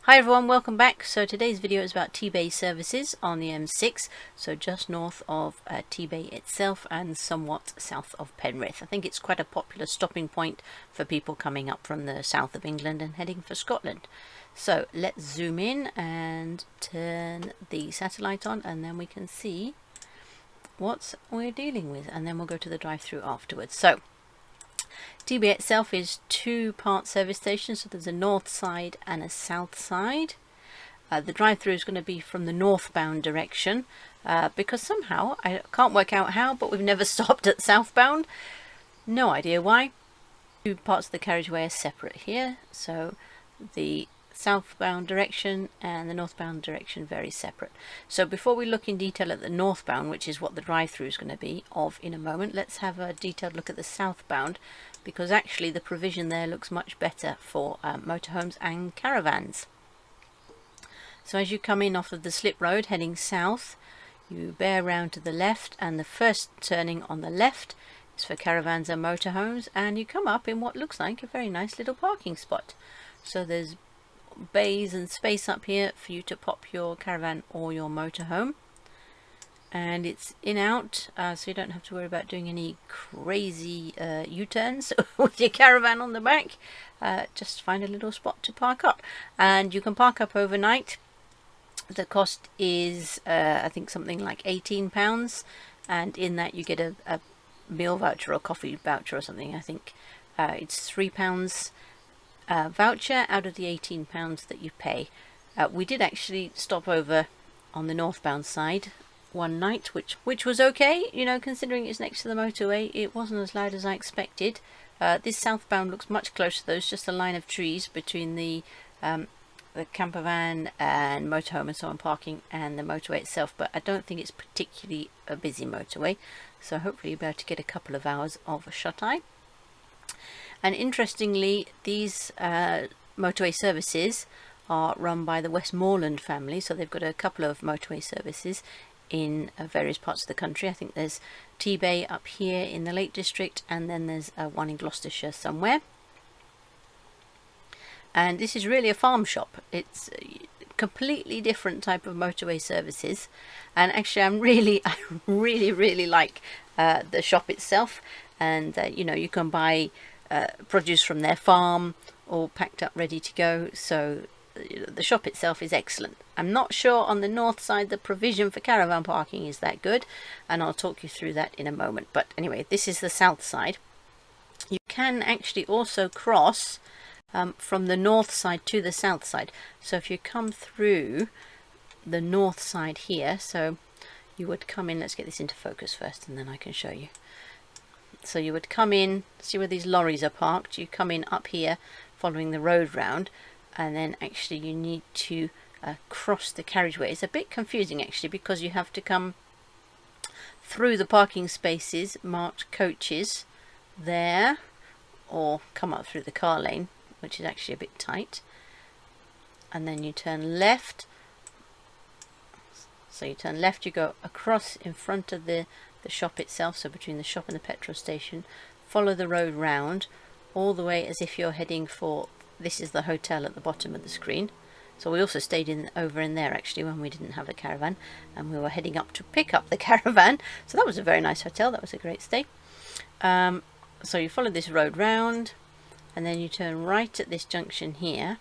Hi everyone, welcome back. So today's video is about Tebay services on the M6, so just north of Tebay itself and somewhat south of Penrith. I think it's quite a popular stopping point for people coming up from the south of England and heading for Scotland. So let's zoom in and turn the satellite on, and then we can see what we're dealing with, and then we'll go to the drive-through afterwards. So Tebay itself is two-part service station, so there's a north side and a south side. The drive-through is going to be from the northbound direction because somehow, I can't work out how, but we've never stopped at southbound. No idea why. Two parts of the carriageway are separate here, so the southbound direction and the northbound direction very separate. So before we look in detail at the northbound, which is what the drive-through is going to be of in a moment, let's have a detailed look at the southbound, because actually the provision there looks much better for motorhomes and caravans. So as you come in off of the slip road heading south, you bear round to the left, and the first turning on the left is for caravans and motorhomes, and you come up in what looks like a very nice little parking spot. So there's bays and space up here for you to pop your caravan or your motorhome, and it's in out, so you don't have to worry about doing any crazy U-turns with your caravan on the back. Just find a little spot to park up, and you can park up overnight. The cost is I think something like £18, and in that you get a meal voucher or coffee voucher or something. I think it's £3 voucher out of the £18 that you pay. We did actually stop over on the northbound side one night, which was okay, you know, considering it's next to the motorway. It wasn't as loud as I expected. This southbound looks much closer. There's just a line of trees between the camper van and motorhome and so on parking and the motorway itself, but I don't think it's particularly a busy motorway, so hopefully you'll be able to get a couple of hours of shut-eye. And interestingly, these motorway services are run by the Westmoreland family, so they've got a couple of motorway services in various parts of the country. I think there's Tebay up here in the Lake District, and then there's one in Gloucestershire somewhere. And this is really a farm shop. It's a completely different type of motorway services, and actually I really like the shop itself. And you know, you can buy produce from their farm all packed up ready to go, so the shop itself is excellent. I'm not sure on the north side the provision for caravan parking is that good, and I'll talk you through that in a moment. But anyway, this is the south side. You can actually also cross from the north side to the south side. So if you come through the north side here, so you would come in, let's get this into focus first and then I can show you. So you would come in, see where these lorries are parked, you come in up here following the road round, and then actually you need to cross the carriageway. It's a bit confusing actually, because you have to come through the parking spaces marked coaches there, or come up through the car lane, which is actually a bit tight, and then you turn left. So you turn left, you go across in front of the shop itself, so between the shop and the petrol station, follow the road round all the way as if you're heading for, this is the hotel at the bottom of the screen. So we also stayed over in there actually when we didn't have a caravan, and we were heading up to pick up the caravan, so that was a very nice hotel. That was a great stay. So you follow this road round, and then you turn right at this junction here,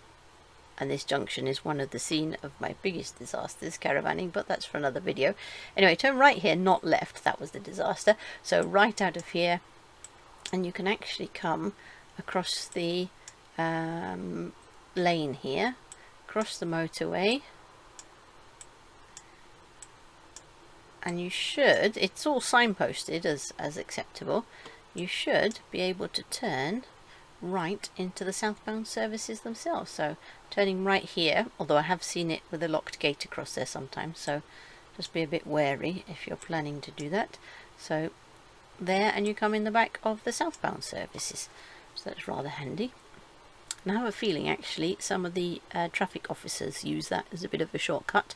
and this junction is one of the scene of my biggest disasters caravanning, but that's for another video. Anyway, turn right here, not left, that was the disaster. So right out of here, and you can actually come across the lane here, across the motorway, and you should, it's all signposted as acceptable, you should be able to turn right into the southbound services themselves. So turning right here, although I have seen it with a locked gate across there sometimes, so just be a bit wary if you're planning to do that. So there, and you come in the back of the southbound services, so that's rather handy. And I have a feeling actually some of the traffic officers use that as a bit of a shortcut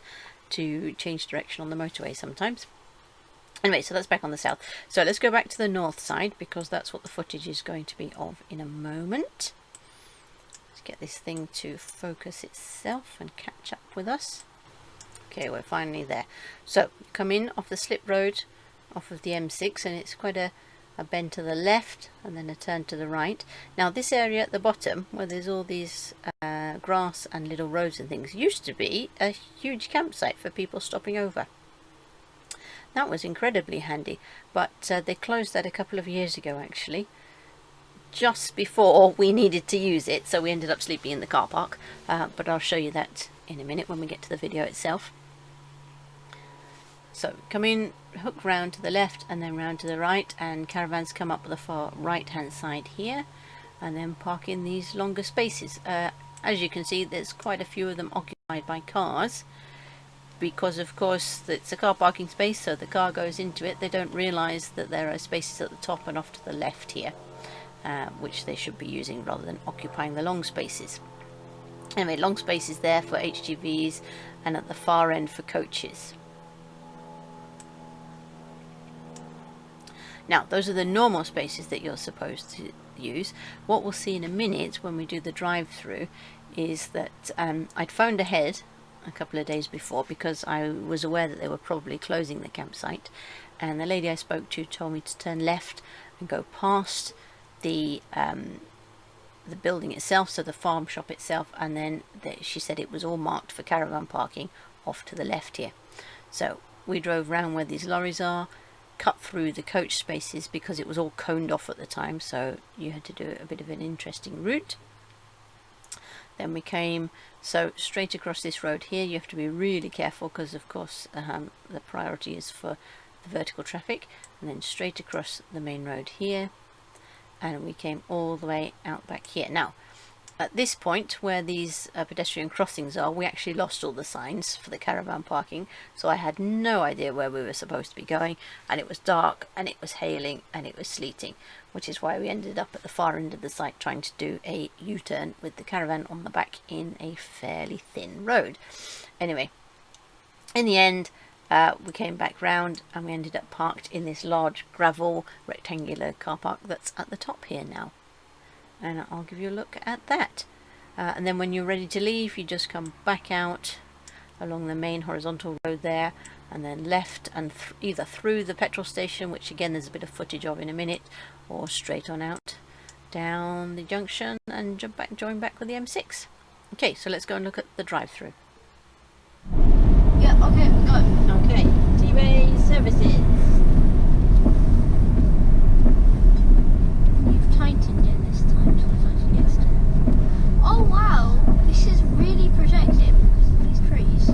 to change direction on the motorway sometimes. Anyway, so that's back on the south. So let's go back to the north side, because that's what the footage is going to be of in a moment. Let's get this thing to focus itself and catch up with us. Okay, we're finally there. So you come in off the slip road off of the M6, and it's quite a bend to the left and then a turn to the right. Now this area at the bottom where there's all these grass and little roads and things used to be a huge campsite for people stopping over. That was incredibly handy, but they closed that a couple of years ago actually, just before we needed to use it, so we ended up sleeping in the car park, but I'll show you that in a minute when we get to the video itself. So come in, hook round to the left and then round to the right, and Caravans come up the far right hand side here and then park in these longer spaces. As you can see, there's quite a few of them occupied by cars, because of course it's a car parking space, so the car goes into it. They don't realise that there are spaces at the top and off to the left here, which they should be using rather than occupying the long spaces. Anyway, long spaces there for HGVs and at the far end for coaches. Now those are the normal spaces that you're supposed to use. What we'll see in a minute when we do the drive-through is that I'd phoned ahead a couple of days before because I was aware that they were probably closing the campsite, and the lady I spoke to told me to turn left and go past the building itself, so the farm shop itself, and then she said it was all marked for caravan parking off to the left here. So we drove round where these lorries are, cut through the coach spaces because it was all coned off at the time, so you had to do a bit of an interesting route. Then we came straight across this road here. You have to be really careful because of course the priority is for the vertical traffic, and then straight across the main road here, and we came all the way out back here. Now at this point where these pedestrian crossings are, we actually lost all the signs for the caravan parking, so I had no idea where we were supposed to be going, and it was dark and it was hailing and it was sleeting, which is why we ended up at the far end of the site trying to do a U-turn with the caravan on the back in a fairly thin road. Anyway, in the end we came back round and we ended up parked in this large gravel rectangular car park that's at the top here now, and I'll give you a look at that. And then when you're ready to leave, you just come back out along the main horizontal road there, and then left and either through the petrol station, which again there's a bit of footage of in a minute, or straight on out down the junction and join back with the M6. Okay, so let's go and look at the drive-through. Yeah, okay, go. Okay, Tebay Services. You've tightened it this time, so it's actually gets it. Oh wow, this is really projected because of these trees.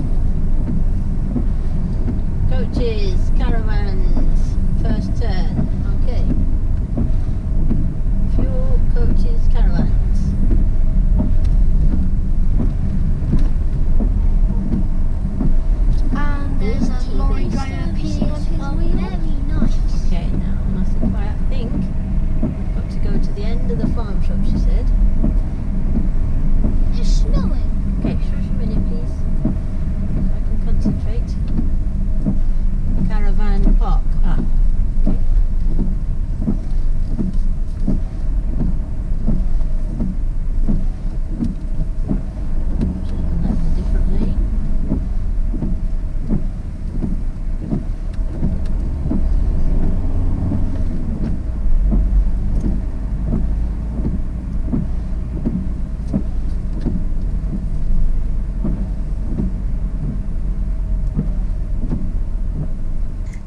Coaches, caravans, first turn. Okay. Fuel, coaches, caravans. And there's a lorry driver peeing on his wheel. Very nice. Okay, now nice and quiet. I think we've got to go to the end of the farm shop, she said. It's snowing. Okay, shush a minute please, so I can concentrate. Caravan park. Okay. That's a different lane.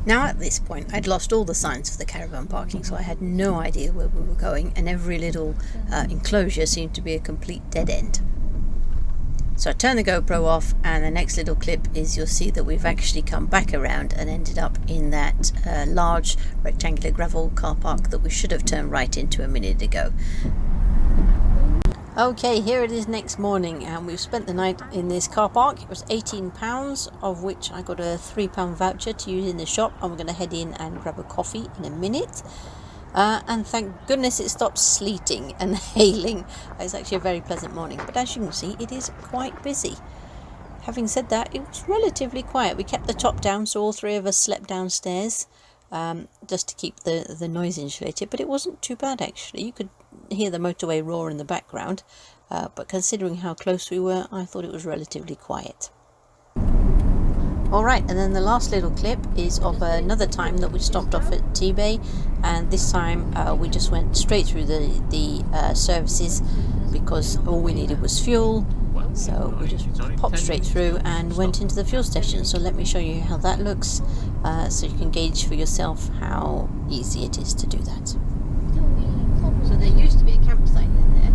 Now at this point I'd lost all the signs for the caravan parking, so I had no idea where we were going, and every little enclosure seemed to be a complete dead end. So I turned the GoPro off, and the next little clip is you'll see that we've actually come back around and ended up in that large rectangular gravel car park that we should have turned right into a minute ago. Okay, here it is next morning, and we've spent the night in this car park. It was £18, of which I got a £3 voucher to use in the shop, and we're going to head in and grab a coffee in a minute. And thank goodness it stopped sleeting and hailing. It's actually a very pleasant morning, but as you can see, it is quite busy. Having said that, it was relatively quiet. We kept the top down, so all three of us slept downstairs, just to keep the noise insulated, but it wasn't too bad actually. You could hear the motorway roar in the background, but considering how close we were, I thought it was relatively quiet. Alright, and then the last little clip is of another time that we stopped off at Tebay, and this time we just went straight through the services because all we needed was fuel. So we just popped straight through and went into the fuel station. So let me show you how that looks, so you can gauge for yourself how easy it is to do that. So there used to be a campsite in there.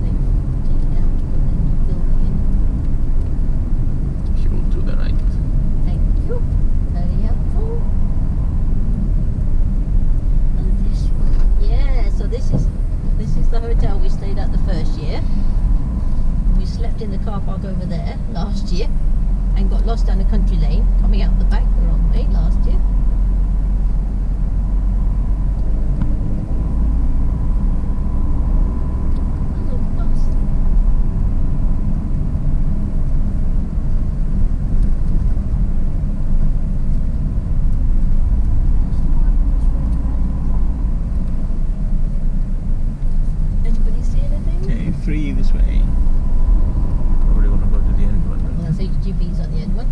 They've taken it out to put the building in. Fuel to the right. Thank you. Very helpful. And this one. Yeah, so this is the hotel we stayed at the first year. We slept in the car park over there last year and got lost down a country lane coming out the back the wrong way last year. Anybody see anything? Okay, 3 this way. Probably want to go to the end one. Well, that's HGV's on the end one.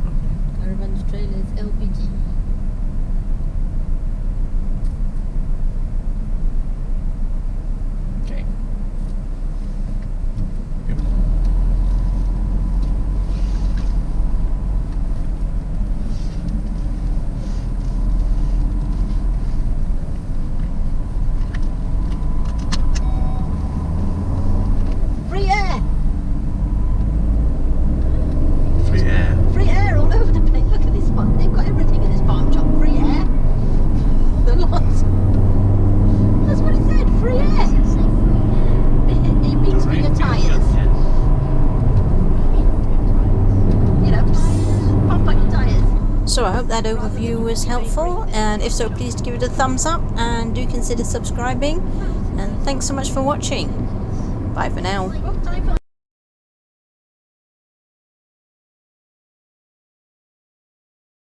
Okay. Caravans, trailers, LPG. Okay. Yep. Free air! Free air. Free air all over the place. Look at this one. They've got everything in this farm shop. Free air. The lot. That's what it said. Free air. It means for your tyres. You know, pump up your tyres. So I hope that overview was helpful, and if so, please give it a thumbs up and do consider subscribing. And thanks so much for watching. Bye for now.